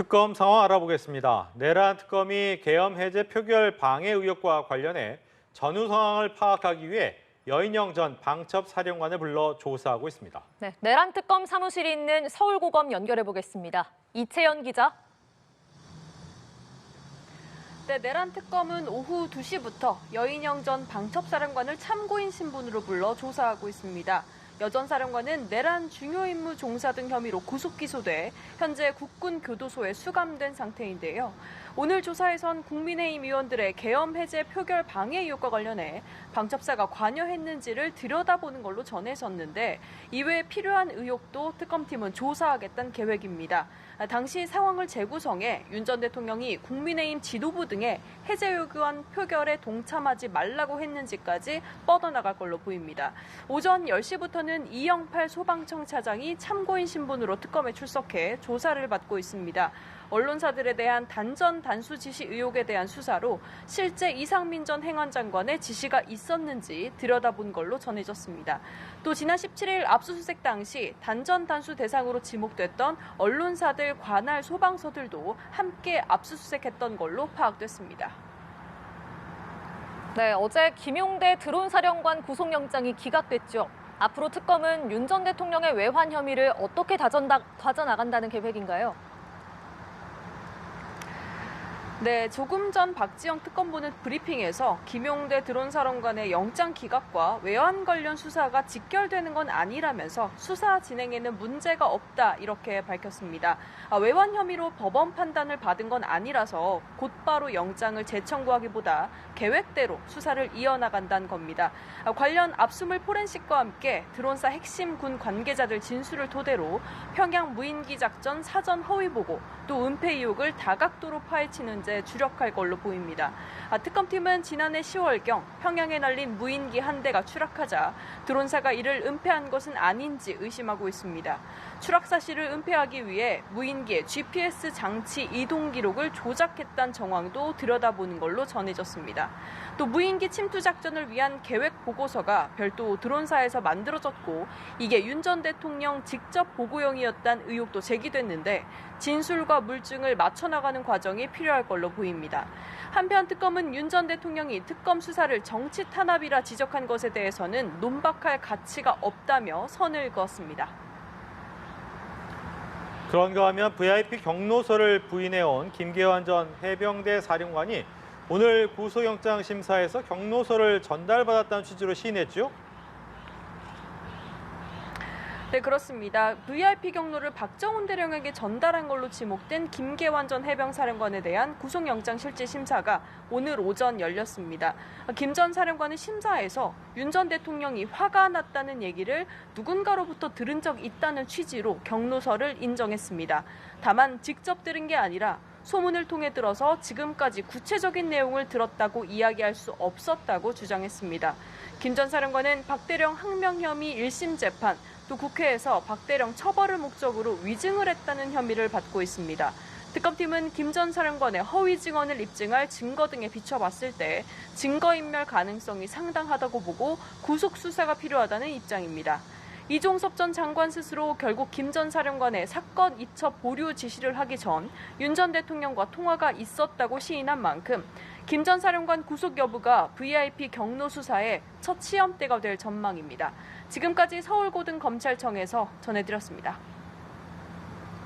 특검 상황 알아보겠습니다. 내란 특검이 계엄 해제 표결 방해 의혹과 관련해 전후 상황을 파악하기 위해 여인영 전 방첩사령관을 불러 조사하고 있습니다. 네, 내란 특검 사무실이 있는 서울고검 연결해 보겠습니다. 이채연 기자. 네, 내란 특검은 오후 2시부터 여인영 전 방첩사령관을 참고인 신분으로 불러 조사하고 있습니다. 여 전 사령관은 내란 중요 임무 종사 등 혐의로 구속 기소돼 현재 국군교도소에 수감된 상태인데요. 오늘 조사에선 국민의힘 의원들의 계엄 해제 표결 방해 의혹과 관련해 방첩사가 관여했는지를 들여다보는 걸로 전해졌는데 이외에 필요한 의혹도 특검팀은 조사하겠다는 계획입니다. 당시 상황을 재구성해 윤 전 대통령이 국민의힘 지도부 등의 해제 요구안 표결에 동참하지 말라고 했는지까지 뻗어나갈 걸로 보입니다. 오전 10시부터는 이영팔 소방청차장이 참고인 신분으로 특검에 출석해 조사를 받고 있습니다. 언론사들에 대한 단전 단수 지시 의혹에 대한 수사로 실제 이상민 전 행안장관의 지시가 있었는지 들여다본 걸로 전해졌습니다. 또 지난 17일 압수수색 당시 단전 단수 대상으로 지목됐던 언론사들 관할 소방서들도 함께 압수수색했던 걸로 파악됐습니다. 네, 어제 김용대 드론사령관 구속영장이 기각됐죠. 앞으로 특검은 윤 전 대통령의 외환 혐의를 어떻게 다져나간다는 계획인가요? 네, 조금 전 박지영 특검보는 브리핑에서 김용대 드론사령관의 영장 기각과 외환 관련 수사가 직결되는 건 아니라면서 수사 진행에는 문제가 없다 이렇게 밝혔습니다. 외환 혐의로 법원 판단을 받은 건 아니라서 곧바로 영장을 재청구하기보다 계획대로 수사를 이어나간다는 겁니다. 관련 압수물 포렌식과 함께 드론사 핵심 군 관계자들 진술을 토대로 평양 무인기 작전 사전 허위 보고 또 은폐 의혹을 다각도로 파헤치는 데 주력할 걸로 보입니다. 특검팀은 지난해 10월경 평양에 날린 무인기 한 대가 추락하자 드론사가 이를 은폐한 것은 아닌지 의심하고 있습니다. 추락 사실을 은폐하기 위해 무인기의 GPS 장치 이동 기록을 조작했다는 정황도 들여다보는 걸로 전해졌습니다. 또 무인기 침투 작전을 위한 계획 보고서가 별도 드론사에서 만들어졌고 이게 윤 전 대통령 직접 보고용이었다는 의혹도 제기됐는데 진술과 물증을 맞춰나가는 과정이 필요할 걸로 보입니다. 한편 특검은 윤 전 대통령이 특검 수사를 정치 탄압이라 지적한 것에 대해서는 논박할 가치가 없다며 선을 그었습니다. 그런가 하면 VIP 경로서를 부인해온 김계환 전 해병대 사령관이 오늘 구속영장 심사에서 경로서를 전달받았다는 취지로 시인했죠? 네, 그렇습니다. VIP 경로를 박정훈 대령에게 전달한 걸로 지목된 김계환 전 해병사령관에 대한 구속영장 실질 심사가 오늘 오전 열렸습니다. 김 전 사령관은 심사에서 윤 전 대통령이 화가 났다는 얘기를 누군가로부터 들은 적 있다는 취지로 경로서를 인정했습니다. 다만 직접 들은 게 아니라 소문을 통해 들어서 지금까지 구체적인 내용을 들었다고 이야기할 수 없었다고 주장했습니다. 김 전 사령관은 박 대령 항명 혐의 1심 재판, 또 국회에서 박 대령 처벌을 목적으로 위증을 했다는 혐의를 받고 있습니다. 특검팀은 김 전 사령관의 허위 증언을 입증할 증거 등에 비춰봤을 때 증거인멸 가능성이 상당하다고 보고 구속 수사가 필요하다는 입장입니다. 이종섭 전 장관 스스로 결국 김 전 사령관의 사건 이첩 보류 지시를 하기 전 윤 전 대통령과 통화가 있었다고 시인한 만큼 김 전 사령관 구속 여부가 VIP 경로 수사의 첫 시험대가 될 전망입니다. 지금까지 서울고등검찰청에서 전해드렸습니다.